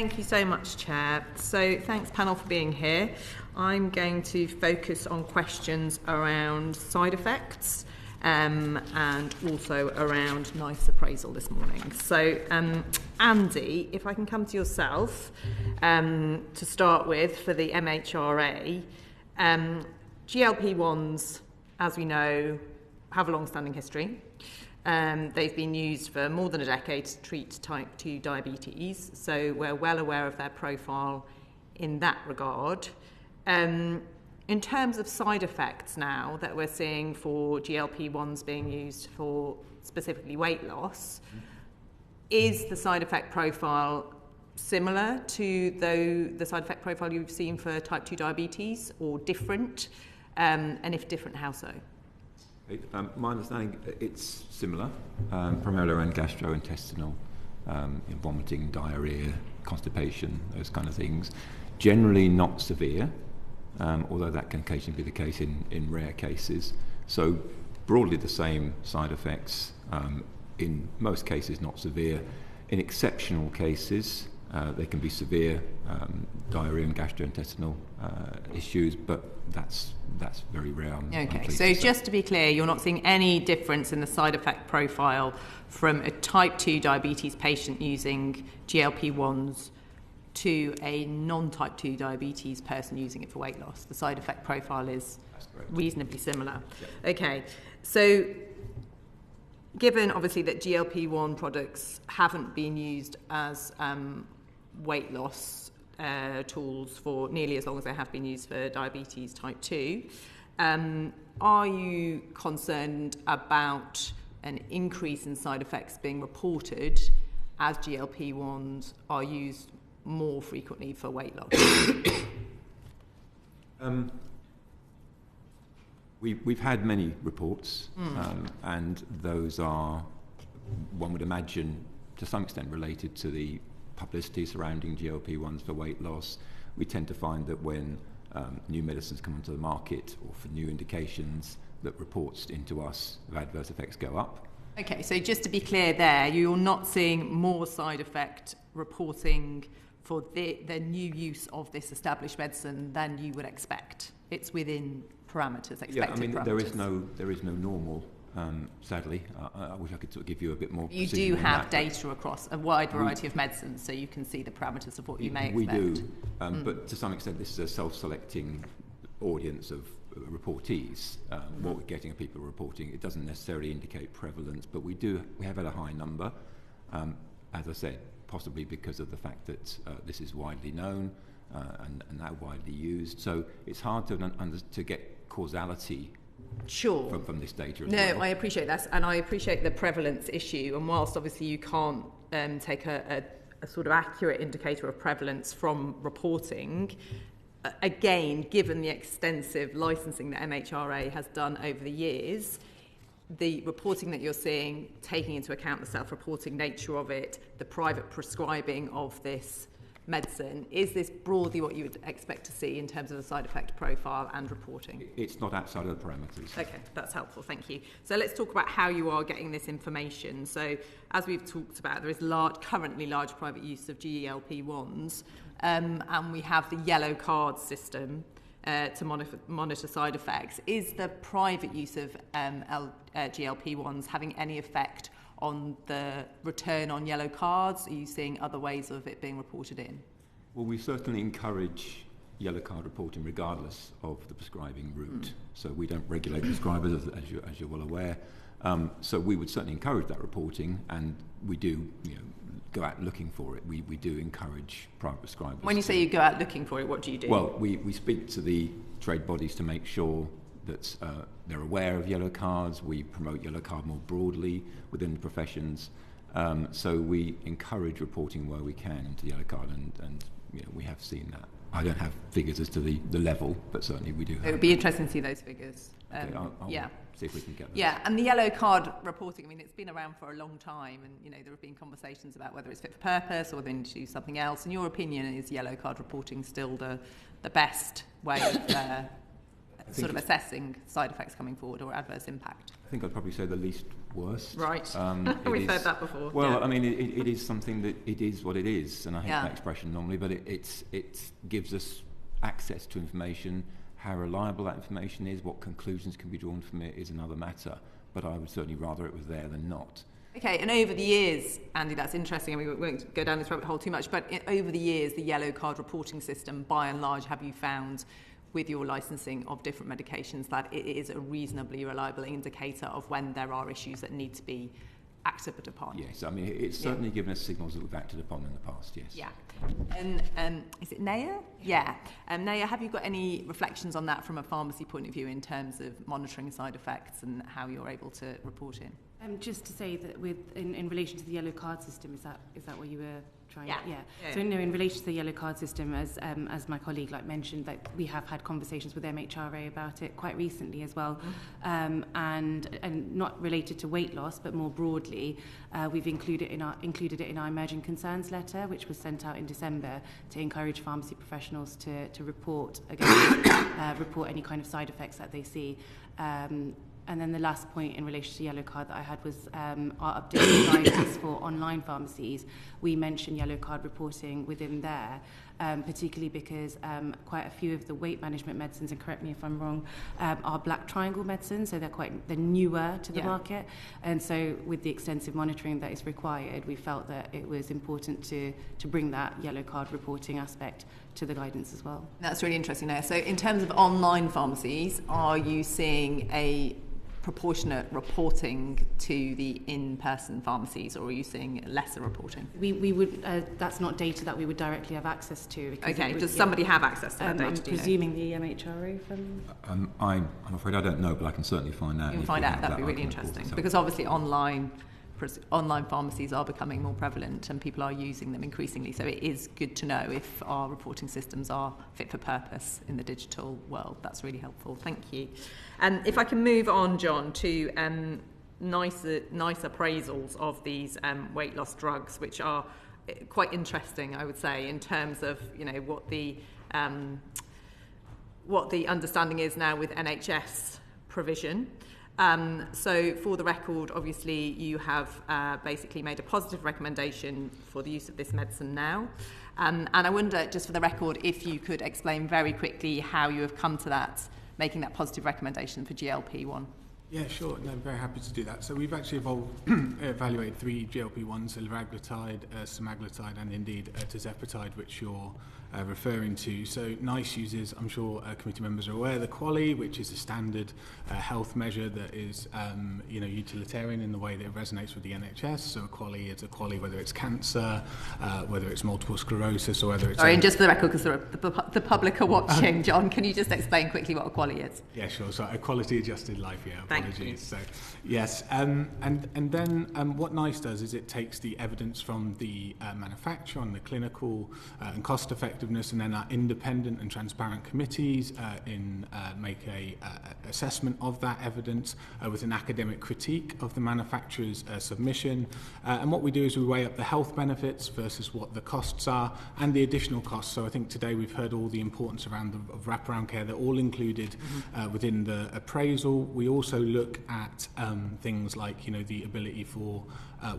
Thank you so much, Chair. So thanks, panel, for being here. I'm going to focus on questions around side effects and also around NICE appraisal this morning. So, Andy, if I can come to yourself to start with for the MHRA, GLP-1s, as we know, have a long-standing history. They've been used for more than a decade to treat type 2 diabetes, so we're well aware of their profile in that regard. In terms of side effects now that we're seeing for GLP-1s being used for specifically weight loss, is the side effect profile similar to the side effect profile you've seen for type 2 diabetes, or different? And if different, how so? My understanding, it's similar, primarily around gastrointestinal, vomiting, diarrhea, constipation, those kind of things. Generally not severe, although that can occasionally be the case in rare cases. So broadly the same side effects, in most cases not severe. In exceptional cases, they can be severe diarrhea and gastrointestinal issues, but that's very rare. Okay, so just to be clear, you're not seeing any difference in the side effect profile from a type 2 diabetes patient using GLP-1s to a non-type 2 diabetes person using it for weight loss. The side effect profile is reasonably similar. Yeah. Okay, so given obviously that GLP-1 products haven't been used as weight loss tools for nearly as long as they have been used for diabetes type 2, are you concerned about an increase in side effects being reported as GLP-1s are used more frequently for weight loss? We've had many reports, and those are, one would imagine, to some extent related to the publicity surrounding GLP-1s for weight loss. We tend to find that when new medicines come onto the market or for new indications, that reports into us of adverse effects go up. Okay, so just to be clear there, you're not seeing more side effect reporting for the new use of this established medicine than you would expect. It's within parameters, expected parameters. There is no normal. Sadly, I wish I could sort of give you a bit more. You do have data across a wide variety of medicines, so you can see the parameters of what you may expect. We do, but to some extent, this is a self-selecting audience of reportees. What we're getting are people reporting. It doesn't necessarily indicate prevalence, but we have had a high number. As I said, possibly because of the fact that this is widely known and that widely used. So it's hard to get causality. Sure. From this data. I appreciate that, and I appreciate the prevalence issue. And whilst obviously you can't take a sort of accurate indicator of prevalence from reporting, again, given the extensive licensing that MHRA has done over the years, the reporting that you're seeing, taking into account the self-reporting nature of it, the private prescribing of this medicine, is this broadly what you would expect to see in terms of the side effect profile and reporting? It's not outside of the parameters. Okay, that's helpful, thank you. So let's talk about how you are getting this information. So as we've talked about, there is currently large private use of GLP-1s, and we have the yellow card system to monitor side effects. Is the private use of GLP-1s having any effect on the return on yellow cards? Are you seeing other ways of it being reported in? Well, we certainly encourage yellow card reporting regardless of the prescribing route. So we don't regulate prescribers, as you're well aware. So we would certainly encourage that reporting, and we do go out looking for it. We do encourage private prescribers. When you say you go out looking for it, what do you do? Well, we speak to the trade bodies to make sure that they're aware of yellow cards. We promote yellow card more broadly within the professions. So we encourage reporting where we can into yellow card, and we have seen that. I don't have figures as to the level, but certainly we do have. It would be interesting to see those figures. Okay, I'll see if we can get those. Yeah, and the yellow card reporting, it's been around for a long time, and there have been conversations about whether it's fit for purpose or whether they need to do something else. In your opinion, is yellow card reporting still the best way of sort of assessing side effects coming forward or adverse impact? I think I'd probably say the least worst. Right. We've heard that before. Well, yeah. I mean, it is something that it is what it is, and I hate that expression normally, but it gives us access to information. How reliable that information is, what conclusions can be drawn from it is another matter, but I would certainly rather it was there than not. Okay, and over the years, Andy, that's interesting, and we won't go down this rabbit hole too much, but over the years, the yellow card reporting system, by and large, have you found with your licensing of different medications that it is a reasonably reliable indicator of when there are issues that need to be acted upon? Yes, I mean, it's certainly given us signals that we've acted upon in the past, yes. Yeah. And is it Naya? Yeah. Naya, have you got any reflections on that from a pharmacy point of view in terms of monitoring side effects and how you're able to report in? Just to say that in relation to the yellow card system, is that what you were trying? Yeah. So no, in relation to the yellow card system, as my colleague mentioned, that we have had conversations with MHRA about it quite recently as well, and not related to weight loss, but more broadly, we've included it in our emerging concerns letter, which was sent out in December to encourage pharmacy professionals to report any kind of side effects that they see. And then the last point in relation to yellow card that I had was our updated guidance for online pharmacies. We mentioned yellow card reporting within there, particularly because quite a few of the weight management medicines, and correct me if I'm wrong, are black triangle medicines, so they're newer to the market. And so with the extensive monitoring that is required, we felt that it was important to bring that yellow card reporting aspect to the guidance as well. That's really interesting now. So in terms of online pharmacies, are you seeing a proportionate reporting to the in-person pharmacies, or are you seeing lesser reporting? We would that's not data that we would directly have access to. Okay, does somebody have access to that data? I'm presuming the MHRA from... I'm afraid I don't know, but I can certainly find out. You can find out, that'd be really interesting, because obviously online pharmacies are becoming more prevalent and people are using them increasingly, so it is good to know if our reporting systems are fit for purpose in the digital world. That's really helpful, thank you. If I can move on, John, to nice appraisals of these weight loss drugs, which are quite interesting, I would say, in terms of what the understanding is now with NHS provision. So for the record, obviously you have basically made a positive recommendation for the use of this medicine now. And I wonder, just for the record, if you could explain very quickly how you have come to that, making that positive recommendation for GLP-1. Yeah, sure. No, I'm very happy to do that. So we've actually evaluated 3 GLP-1s, so liraglutide, semaglutide, and indeed tirzepatide, which you're referring to. So NICE uses, I'm sure committee members are aware, the QALY, which is a standard health measure that is utilitarian in the way that it resonates with the NHS. So a QALY is a QALY whether it's cancer, whether it's multiple sclerosis, or whether it's... Sorry, and just for the record, because the public are watching, John, can you just explain quickly what a QALY is? Yeah, sure. So a quality adjusted life, Thank you. So, yes, and then what NICE does is it takes the evidence from the manufacturer on the clinical and cost effectiveness, and then our independent and transparent committees make a assessment of that evidence with an academic critique of the manufacturer's submission. And what we do is we weigh up the health benefits versus what the costs are and the additional costs. So I think today we've heard all the importance of wraparound care. They're all included within the appraisal. We also look at things like the ability for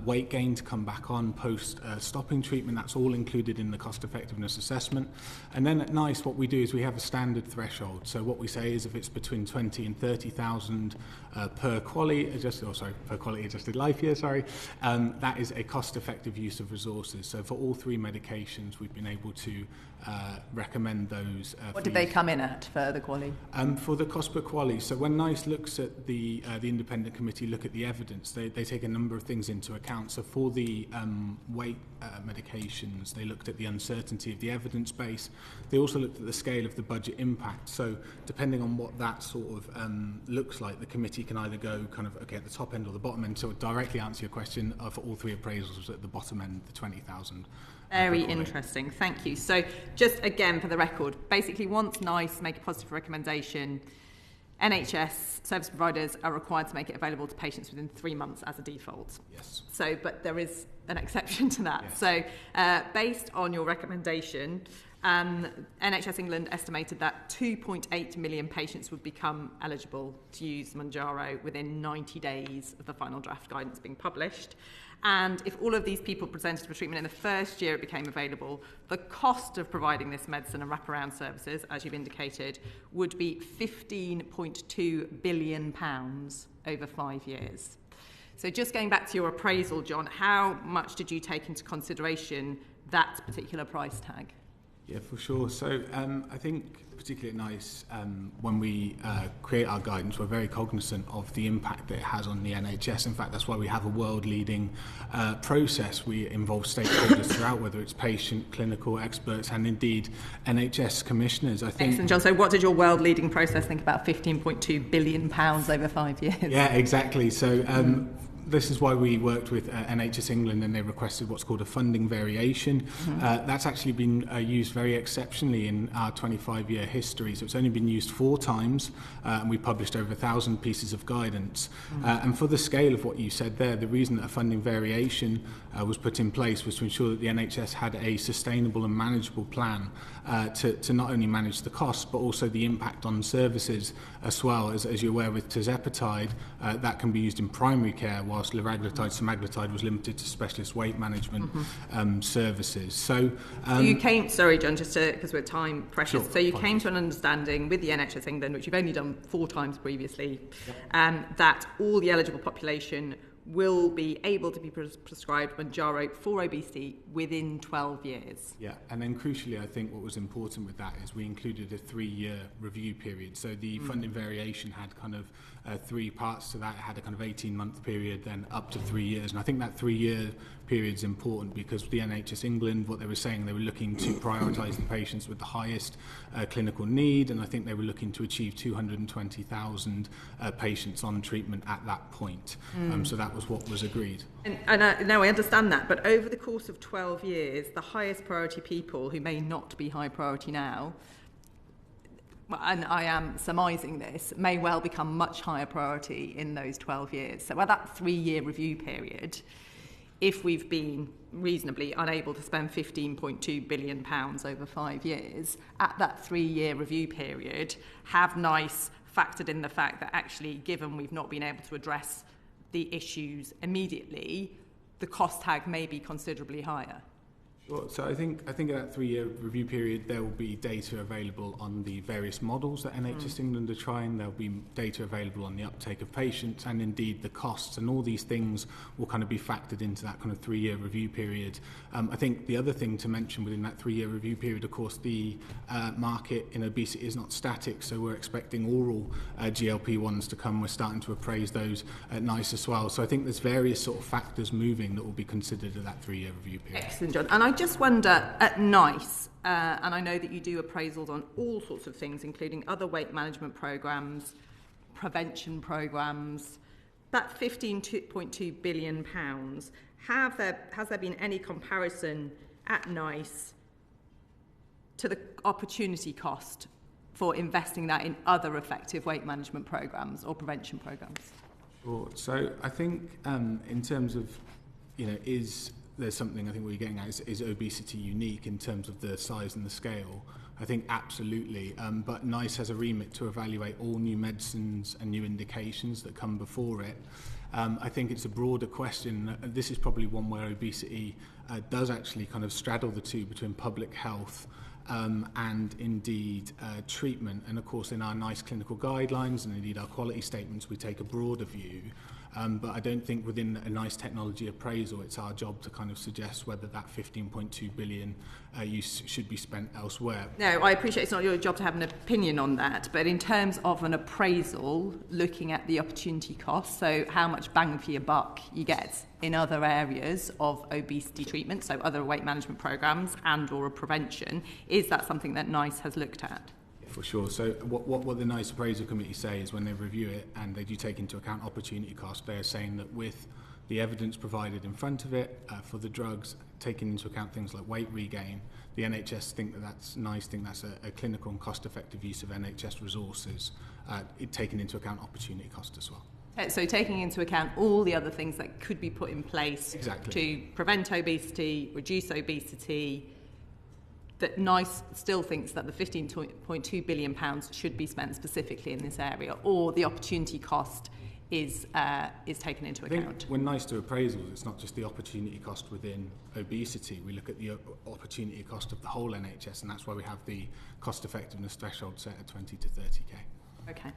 weight gain to come back on post stopping treatment. That's all included in the cost effectiveness assessment. And then at NICE what we do is we have a standard threshold. So what we say is if it's between 20 and 30,000 per quality adjusted life year, that is a cost effective use of resources. So for all 3 medications we've been able to recommend those. What did they come in at for the quality? For the cost per quality, so when NICE looks at the independent committee look at the evidence, they take a number of things into account. So for the weight medications, they looked at the uncertainty of the evidence base. They also looked at the scale of the budget impact. So depending on what that sort of looks like, the committee can either go at the top end or the bottom end. So directly answer your question, for all 3 appraisals at the bottom end, the 20,000. Very interesting, thank you. So just again for the record, basically once NICE make a positive recommendation, NHS service providers are required to make it available to patients within 3 months as a default. Yes. So, but there is an exception to that. Yes. So, based on your recommendation, NHS England estimated that 2.8 million patients would become eligible to use Mounjaro within 90 days of the final draft guidance being published. And if all of these people presented for treatment in the first year it became available, the cost of providing this medicine and wraparound services, as you've indicated, would be £15.2 billion over 5 years. So just going back to your appraisal, John, how much did you take into consideration that particular price tag? Yeah, for sure. So I think particularly at NICE, when we create our guidance, we're very cognizant of the impact that it has on the NHS. In fact, that's why we have a world-leading process. We involve stakeholders throughout, whether it's patient, clinical experts, and indeed NHS commissioners. I think. Excellent, John. So what did your world-leading process think about £15.2 billion over 5 years? Yeah, exactly. So this is why we worked with NHS England, and they requested what's called a funding variation. That's actually been used very exceptionally in our 25-year history. So it's only been used 4 times, and we published over 1,000 pieces of guidance. And for the scale of what you said there, the reason that a funding variation was put in place was to ensure that the NHS had a sustainable and manageable plan to not only manage the cost, but also the impact on services as well. As you're aware, with tirzepatide, that can be used in primary care, whilst liraglutide, semaglutide was limited to specialist weight management services. So you came, sorry John, just because we're time precious, Sure, so you came to an understanding with the NHS England, which you've only done 4 times previously, that all the eligible population will be able to be prescribed Mounjaro for obesity within 12 years. Yeah, and then crucially, I think what was important with that is we included a 3-year review period. So the funding variation had kind of 3 parts to that. It had a kind of 18-month period, then up to 3 years. And I think that 3-year period is important because the NHS England, what they were saying, they were looking to prioritise the patients with the highest clinical need, and I think they were looking to achieve 220,000 patients on treatment at that point. So that was what was agreed. And now I understand that, but over the course of 12 years, the highest priority people who may not be high priority now, and I am surmising this, may well become much higher priority in those 12 years. So at that 3-year review period, if we've been reasonably unable to spend £15.2 billion over 5 years, at that 3-year review period, have NICE factored in the fact that actually, given we've not been able to address the issues immediately, the cost tag may be considerably higher? Sure. So I think at that 3-year review period, there will be data available on the various models that NHS England are trying. There will be data available on the uptake of patients and indeed the costs, and all these things will kind of be factored into that kind of 3-year review period. I think the other thing to mention within that 3-year review period, of course, the market in obesity is not static, so we're expecting oral GLP-1s to come. We're starting to appraise those at NICE as well. So I think there's various sort of factors moving that will be considered at that 3-year review period. Excellent, John. And I just wonder, at NICE, and I know that you do appraisals on all sorts of things, including other weight management programmes, prevention programmes, that £15.2 billion, has there been any comparison at NICE to the opportunity cost for investing that in other effective weight management programmes or prevention programmes? Sure. So I think in terms of, there's something I think what you're getting at is obesity unique in terms of the size and the scale? I think absolutely, but NICE has a remit to evaluate all new medicines and new indications that come before it. I think it's a broader question. This is probably one where obesity does actually kind of straddle the two between public health and indeed treatment. And of course in our NICE clinical guidelines and indeed our quality statements we take a broader view. But I don't think within a NICE technology appraisal it's our job to kind of suggest whether that 15.2 billion should be spent elsewhere. No, I appreciate it's not your job to have an opinion on that, but in terms of an appraisal, looking at the opportunity cost, so how much bang for your buck you get in other areas of obesity treatment, so other weight management programmes and or a prevention, is that something that NICE has looked at? For sure. So what the NICE appraisal committee say is when they review it and they do take into account opportunity cost, they are saying that with the evidence provided in front of it for the drugs, taking into account things like weight regain, the NHS think that that's nice, think that's a clinical and cost-effective use of NHS resources, taking into account opportunity cost as well. So taking into account all the other things that could be put in place Exactly. to prevent obesity, reduce obesity, that NICE still thinks that the £15.2 billion should be spent specifically in this area, or the opportunity cost is taken into account. When NICE do appraisals, it's not just the opportunity cost within obesity. We look at the opportunity cost of the whole NHS, and that's why we have the cost effectiveness threshold set at 20 to 30k. Okay.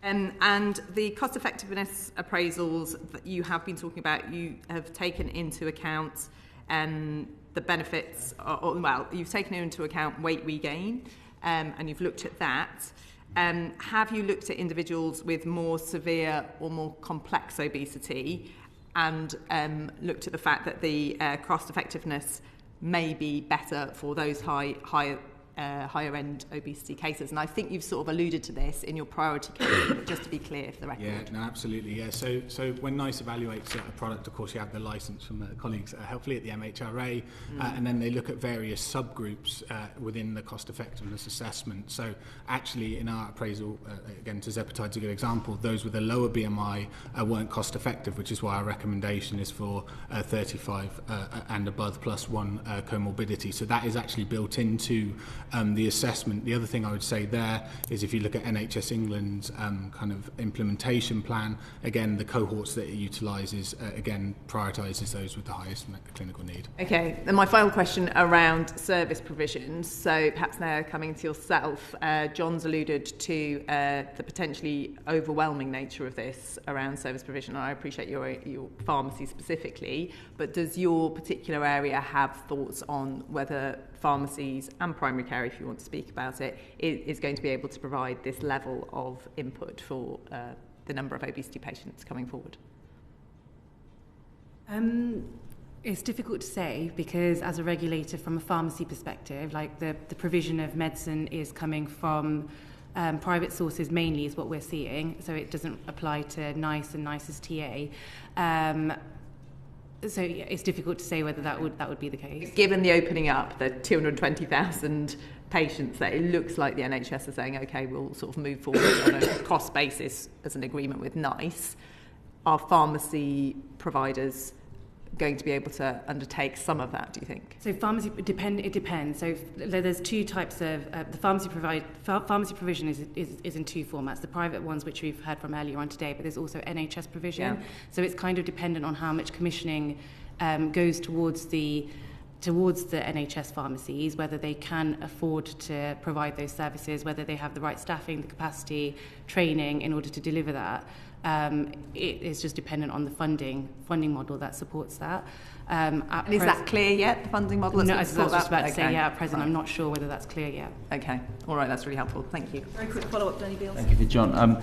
And the cost effectiveness appraisals that you have been talking about, you have taken into account the benefits, you've taken into account weight regain, and you've looked at that. Have you looked at individuals with more severe or more complex obesity and looked at the fact that the cost effectiveness may be better for those higher end obesity cases? And I think you've sort of alluded to this in your priority case, but just to be clear for the record. Yeah, no, absolutely. Yeah. So when NICE evaluates a product, of course, you have the license from colleagues, helpfully at the MHRA, and then they look at various subgroups within the cost effectiveness assessment. So actually, in our appraisal, again, tirzepatide's a good example, those with a lower BMI weren't cost effective, which is why our recommendation is for 35 and above plus one comorbidity. So that is actually built into the assessment. The other thing I would say there is if you look at NHS England's kind of implementation plan, again, the cohorts that it utilises, again, prioritises those with the highest clinical need. Okay, then my final question around service provision. So perhaps now coming to yourself, John's alluded to the potentially overwhelming nature of this around service provision. I appreciate your pharmacy specifically, but does your particular area have thoughts on whether pharmacies and primary care, if you want to speak about it, is going to be able to provide this level of input for the number of obesity patients coming forward? It's difficult to say because as a regulator from a pharmacy perspective, like the provision of medicine is coming from private sources mainly is what we're seeing, so it doesn't apply to NICE and NICE's TA. So yeah, it's difficult to say whether that would be the case. Given the opening up, the 220,000 patients, that it looks like the NHS are saying, okay, we'll sort of move forward on a cost basis as an agreement with NICE. Are pharmacy providers going to be able to undertake some of that, do you think? So it depends. So there's two types of the pharmacy provision is in two formats. The private ones, which we've heard from earlier on today, but there's also NHS provision. Yeah. So it's kind of dependent on how much commissioning goes towards the NHS pharmacies, whether they can afford to provide those services, whether they have the right staffing, the capacity, training in order to deliver that. It is just dependent on the funding model that supports that. And is that clear yet, the funding model? No, I was just about to say, at present, right. I'm not sure whether that's clear yet. Okay, all right, that's really helpful. Thank you. Very quick follow-up, Danny Beals. Thank you for John.